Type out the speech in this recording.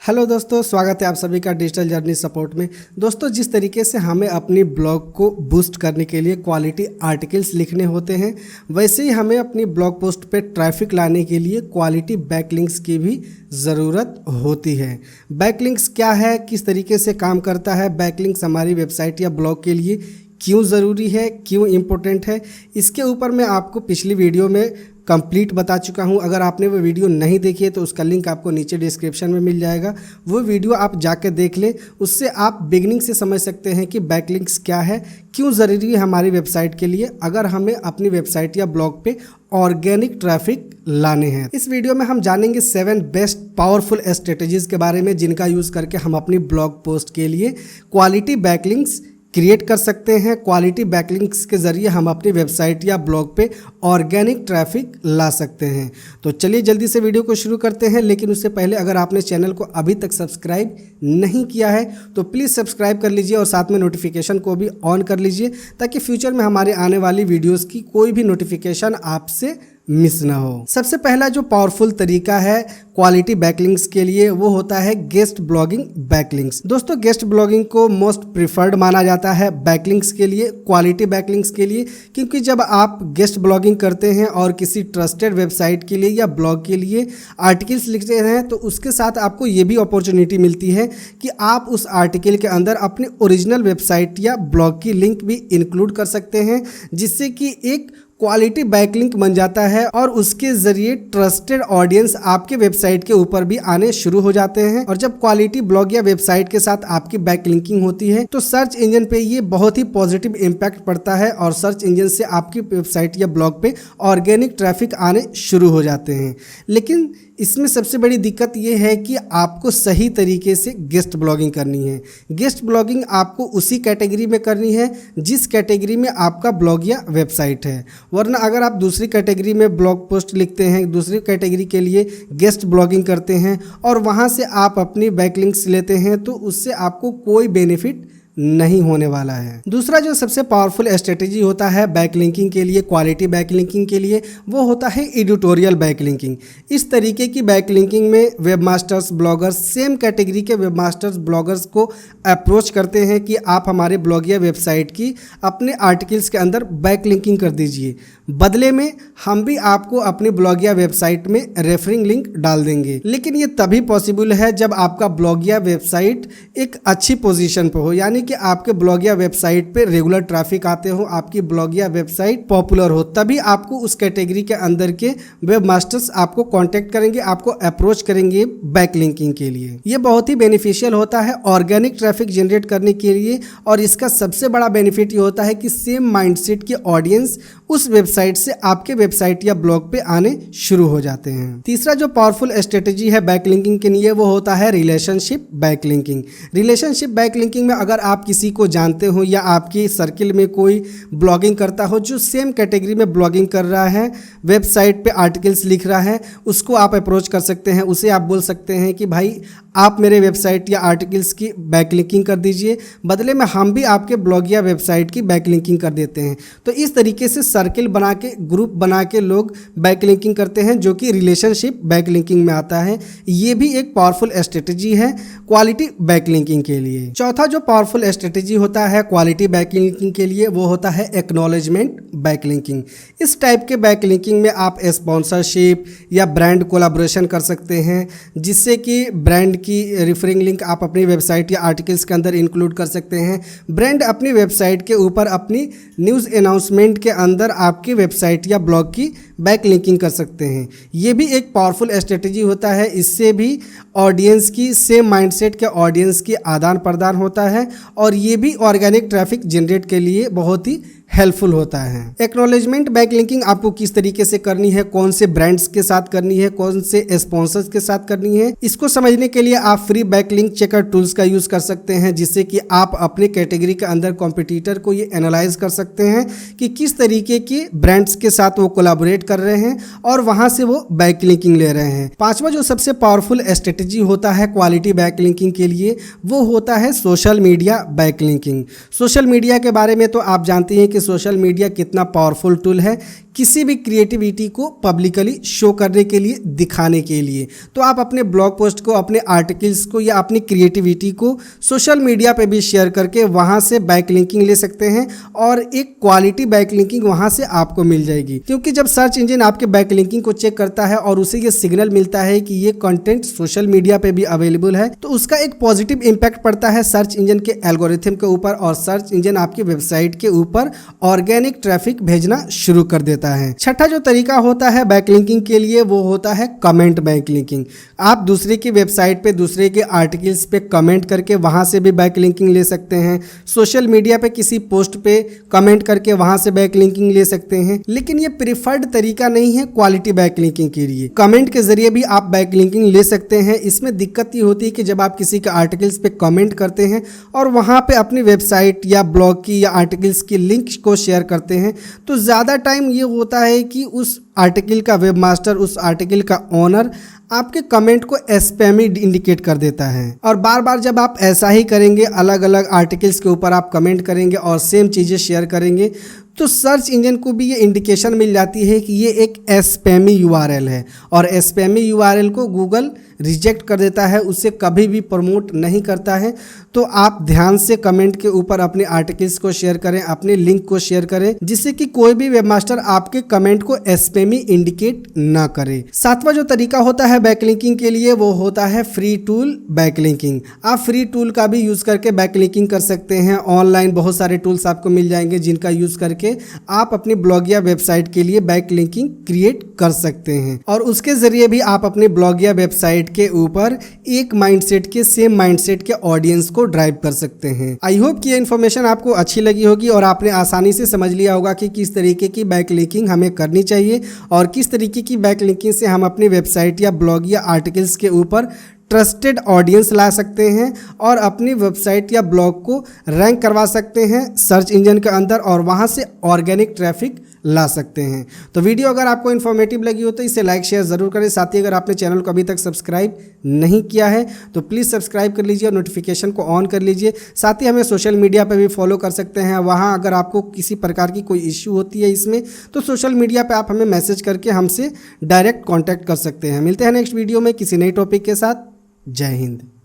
Hello दोस्तों, स्वागत है आप सभी का डिजिटल जर्नी सपोर्ट में। दोस्तों, जिस तरीके से हमें अपनी ब्लॉग को बूस्ट करने के लिए क्वालिटी आर्टिकल्स लिखने होते हैं, वैसे ही हमें अपनी ब्लॉग पोस्ट पे ट्रैफिक लाने के लिए क्वालिटी बैकलिंक्स की भी ज़रूरत होती है। बैकलिंक्स क्या है, किस तरीके से काम करता है, बैकलिंक्स हमारी वेबसाइट या ब्लॉग के लिए क्यों ज़रूरी है, क्यों इम्पोर्टेंट है, इसके ऊपर मैं आपको पिछली वीडियो में कंप्लीट बता चुका हूं। अगर आपने वो वीडियो नहीं देखी है तो उसका लिंक आपको नीचे डिस्क्रिप्शन में मिल जाएगा। वो वीडियो आप जाकर देख लें, उससे आप बिगिनिंग से समझ सकते हैं कि बैकलिंक्स क्या है, क्यों ज़रूरी है हमारी वेबसाइट के लिए, अगर हमें अपनी वेबसाइट या ब्लॉग पे ऑर्गेनिक ट्रैफिक लाने हैं। इस वीडियो में हम जानेंगे 7 बेस्ट पावरफुल स्ट्रेटजीज के बारे में, जिनका यूज़ करके हम अपनी ब्लॉग पोस्ट के लिए क्वालिटी बैकलिंक्स क्रिएट कर सकते हैं। क्वालिटी बैकलिंक्स के ज़रिए हम अपनी वेबसाइट या ब्लॉग पे ऑर्गेनिक ट्रैफिक ला सकते हैं। तो चलिए जल्दी से वीडियो को शुरू करते हैं, लेकिन उससे पहले अगर आपने चैनल को अभी तक सब्सक्राइब नहीं किया है तो प्लीज़ सब्सक्राइब कर लीजिए और साथ में नोटिफिकेशन को भी ऑन कर लीजिए, ताकि फ्यूचर में हमारे आने वाली वीडियोज़ की कोई भी नोटिफिकेशन आपसे मिस ना हो। सबसे पहला जो पावरफुल तरीका है क्वालिटी बैकलिंक्स के लिए, वो होता है गेस्ट ब्लॉगिंग बैकलिंक्स। दोस्तों, गेस्ट ब्लॉगिंग को मोस्ट प्रिफर्ड माना जाता है बैकलिंक्स के लिए, क्वालिटी बैकलिंक्स के लिए, क्योंकि जब आप गेस्ट ब्लॉगिंग करते हैं और किसी ट्रस्टेड वेबसाइट के लिए या ब्लॉग के लिए आर्टिकल्स लिखते हैं, तो उसके साथ आपको ये भी अपॉर्चुनिटी मिलती है कि आप उस आर्टिकल के अंदर अपने ओरिजिनल वेबसाइट या ब्लॉग की लिंक भी इंक्लूड कर सकते हैं, जिससे कि एक क्वालिटी बैकलिंक बन जाता है और उसके जरिए ट्रस्टेड ऑडियंस आपके वेबसाइट के ऊपर भी आने शुरू हो जाते हैं। और जब क्वालिटी ब्लॉग या वेबसाइट के साथ आपकी बैकलिंकिंग होती है तो सर्च इंजन पे ये बहुत ही पॉजिटिव इम्पैक्ट पड़ता है और सर्च इंजन से आपकी वेबसाइट या ब्लॉग पे ऑर्गेनिक ट्रैफिक आने शुरू हो जाते हैं। लेकिन इसमें सबसे बड़ी दिक्कत ये है कि आपको सही तरीके से गेस्ट ब्लॉगिंग करनी है। गेस्ट ब्लॉगिंग आपको उसी कैटेगरी में करनी है जिस कैटेगरी में आपका ब्लॉग या वेबसाइट है, वरना अगर आप दूसरी कैटेगरी में ब्लॉग पोस्ट लिखते हैं, दूसरी कैटेगरी के लिए गेस्ट ब्लॉगिंग करते हैं और वहाँ से आप अपनी बैकलिंक्स लेते हैं, तो उससे आपको कोई बेनिफिट नहीं होने वाला है। दूसरा जो सबसे पावरफुल स्ट्रेटेजी होता है बैकलिंकिंग के लिए, क्वालिटी बैकलिंकिंग के लिए, वो होता है एडिटोरियल बैकलिंकिंग। इस तरीके की बैकलिंकिंग में वेबमास्टर्स ब्लॉगर्स, सेम कैटेगरी के वेबमास्टर्स ब्लॉगर्स को अप्रोच करते हैं कि आप हमारे ब्लॉग या वेबसाइट की अपने आर्टिकल्स के अंदर बैकलिंकिंग कर दीजिए, बदले में हम भी आपको अपनी ब्लॉग या वेबसाइट में रेफरिंग लिंक डाल देंगे। लेकिन ये तभी पॉसिबल है जब आपका ब्लॉग या वेबसाइट एक अच्छी पोजीशन पर हो, यानी कि आपके ब्लॉग या वेबसाइट पे रेगुलर ट्रैफिक आते हो, आपकी ब्लॉग या वेबसाइट पॉपुलर हो, तभी आपको उस कैटेगरी के अंदर के वेब मास्टर्स आपको कांटेक्ट करेंगे, आपको अप्रोच करेंगे बैकलिंकिंग के लिए। ये बहुत ही बेनिफिशियल होता है ऑर्गेनिक ट्रैफिक जनरेट करने के लिए, और इसका सबसे बड़ा बेनिफिट ये होता है कि सेम माइंडसेट के ऑडियंस उस वेबसाइट से आपके वेबसाइट या ब्लॉग पे आने शुरू हो जाते हैं। तीसरा जो पावरफुल स्ट्रेटेजी है बैकलिंकिंग के लिए, वो होता है रिलेशनशिप बैकलिंकिंग। रिलेशनशिप बैकलिंकिंग में अगर आप किसी को जानते हो या आपकी सर्किल में कोई ब्लॉगिंग करता हो जो सेम कैटेगरी में ब्लॉगिंग कर रहा है, वेबसाइट पे आर्टिकल्स लिख रहा है, उसको आप अप्रोच कर सकते हैं। उसे आप बोल सकते हैं कि भाई आप मेरे वेबसाइट या आर्टिकल्स की बैकलिंकिंग कर दीजिए, बदले में हम भी आपके ब्लॉग या वेबसाइट की बैकलिंकिंग कर देते हैं। तो इस तरीके से सर्किल बना के, ग्रुप बना के लोग बैकलिंकिंग करते हैं, जो कि रिलेशनशिप बैकलिंकिंग में आता है। ये भी एक पावरफुल स्ट्रेटेजी है क्वालिटी बैकलिंकिंग के लिए। चौथा जो पावरफुल स्ट्रेटेजी होता है क्वालिटी बैकलिंकिंग के लिए, वो होता है एक्नॉलेजमेंट बैकलिंकिंग। इस टाइप के बैकलिंकिंग में आप स्पॉन्सरशिप या ब्रांड कोलैबोरेशन कर सकते हैं, जिससे कि ब्रांड की रेफरिंग लिंक आप अपनी वेबसाइट या आर्टिकल्स के अंदर इंक्लूड कर सकते हैं। ब्रांड अपनी वेबसाइट के ऊपर अपनी न्यूज़ अनाउंसमेंट के अंदर आपकी वेबसाइट या ब्लॉग की बैकलिंकिंग कर सकते हैं। ये भी एक पावरफुल स्ट्रेटेजी होता है। इससे भी ऑडियंस की, सेम माइंडसेट के ऑडियंस की आदान प्रदान होता है और ये भी ऑर्गेनिक ट्रैफिक जनरेट के लिए बहुत ही हेल्पफुल होता है। एक्नॉलेजमेंट बैकलिंकिंग आपको किस तरीके से करनी है, कौन से ब्रांड्स के साथ करनी है, कौन से स्पॉन्सर्स के साथ करनी है, इसको समझने के लिए आप फ्री बैकलिंक चेकर टूल्स का यूज कर सकते हैं, जिससे कि आप अपने कैटेगरी के अंदर कॉम्पिटिटर को ये एनालाइज कर सकते हैं कि किस तरीके के ब्रांड्स के साथ वो कोलैबोरेट कर रहे हैं और वहां से वो बैकलिंकिंग ले रहे हैं। पांचवा जो सबसे पावरफुल स्ट्रेटेजी होता है क्वालिटी बैकलिंकिंग के लिए, वो होता है social media backlinking. Social media के बारे में तो आप जानते हैं कि कि सोशल मीडिया कितना पावरफुल टूल है किसी भी क्रिएटिविटी को पब्लिकली शो करने के लिए, दिखाने के लिए। तो आप अपने ब्लॉग पोस्ट को, अपने आर्टिकल्स को या अपनी क्रिएटिविटी को सोशल मीडिया पे भी शेयर करके वहाँ से बैकलिंकिंग ले सकते हैं और एक क्वालिटी बैकलिंकिंग वहाँ से आपको मिल जाएगी। क्योंकि जब सर्च इंजन आपके बैकलिंकिंग को चेक करता है और उसे ये सिग्नल मिलता है कि ये कंटेंट सोशल मीडिया पे भी अवेलेबल है, तो उसका एक पॉजिटिव इम्पैक्ट पड़ता है सर्च इंजन के एल्गोरिथम के ऊपर और सर्च इंजन आपकी वेबसाइट के ऊपर ऑर्गेनिक ट्रैफिक भेजना शुरू कर देता है। छठा जो तरीका होता है बैकलिंकिंग के लिए वो होता है कमेंट बैकलिंकिंग। आप दूसरे की वेबसाइट पे, दूसरे के आर्टिकल्स पे कमेंट करके वहां से भी बैकलिंकिंग ले सकते हैं। सोशल मीडिया पे किसी पोस्ट पे कमेंट करके वहां से बैकलिंकिंग ले सकते हैं। लेकिन ये प्रिफर्ड तरीका नहीं है क्वालिटी बैकलिंकिंग के लिए। कमेंट के जरिए भी आप बैकलिंकिंग ले सकते हैं। इसमें दिक्कत ये होती है कि जब आप किसी के आर्टिकल्स पे कमेंट करते हैं और वहां पे अपनी वेबसाइट या ब्लॉग की या आर्टिकल्स की लिंक को शेयर करते हैं, तो ज़्यादा टाइम ये होता है कि उस आर्टिकल का वेबमास्टर, उस आर्टिकल का ओनर आपके कमेंट को स्पैमी इंडिकेट कर देता है। और बार बार जब आप ऐसा ही करेंगे, अलग अलग आर्टिकल्स के ऊपर आप कमेंट करेंगे और सेम चीज़ें शेयर करेंगे, तो सर्च इंजन को भी ये इंडिकेशन मिल जाती है कि ये एक स्पैमी यूआरएल है और स्पैमी यूआरएल को गूगल रिजेक्ट कर देता है, उसे कभी भी प्रमोट नहीं करता है। तो आप ध्यान से कमेंट के ऊपर अपने आर्टिकल्स को शेयर करें, अपने लिंक को शेयर करें, जिससे कि कोई भी वेबमास्टर आपके कमेंट को स्पैमी इंडिकेट ना करे। सातवां जो तरीका होता है बैकलिंकिंग के लिए वो होता है फ्री टूल बैकलिंकिंग। आप फ्री टूल का भी यूज़ करके बैकलिंकिंग कर सकते हैं। ऑनलाइन बहुत सारे टूल्स आपको मिल जाएंगे जिनका यूज़ करके आप अपनी ब्लॉग या वेबसाइट के लिए बैकलिंकिंग क्रिएट कर सकते हैं और उसके जरिए भी आप अपने ब्लॉग या वेबसाइट के ऊपर एक माइंडसेट के, सेम माइंडसेट के ऑडियंस को ड्राइव कर सकते हैं। आई होप कि ये इन्फॉर्मेशन आपको अच्छी लगी होगी और आपने आसानी से समझ लिया होगा कि किस तरीके की बैकलिंकिंग हमें करनी चाहिए और किस तरीके की बैकलिंकिंग से हम अपनी वेबसाइट या ब्लॉग या आर्टिकल्स के ऊपर ट्रस्टेड ऑडियंस ला सकते हैं और अपनी वेबसाइट या ब्लॉग को रैंक करवा सकते हैं सर्च इंजन के अंदर और वहां से ऑर्गेनिक ट्रैफिक ला सकते हैं। तो वीडियो अगर आपको इन्फॉर्मेटिव लगी हो तो इसे लाइक शेयर ज़रूर करें। साथ ही अगर आपने चैनल को अभी तक सब्सक्राइब नहीं किया है तो प्लीज़ सब्सक्राइब कर लीजिए और नोटिफिकेशन को ऑन कर लीजिए। साथ ही हमें सोशल मीडिया पर भी फॉलो कर सकते हैं। वहाँ अगर आपको किसी प्रकार की कोई इश्यू होती है इसमें, तो सोशल मीडिया पर आप हमें मैसेज करके हमसे डायरेक्ट कॉन्टैक्ट कर सकते हैं। मिलते हैं नेक्स्ट वीडियो में किसी नई टॉपिक के साथ। जय हिंद।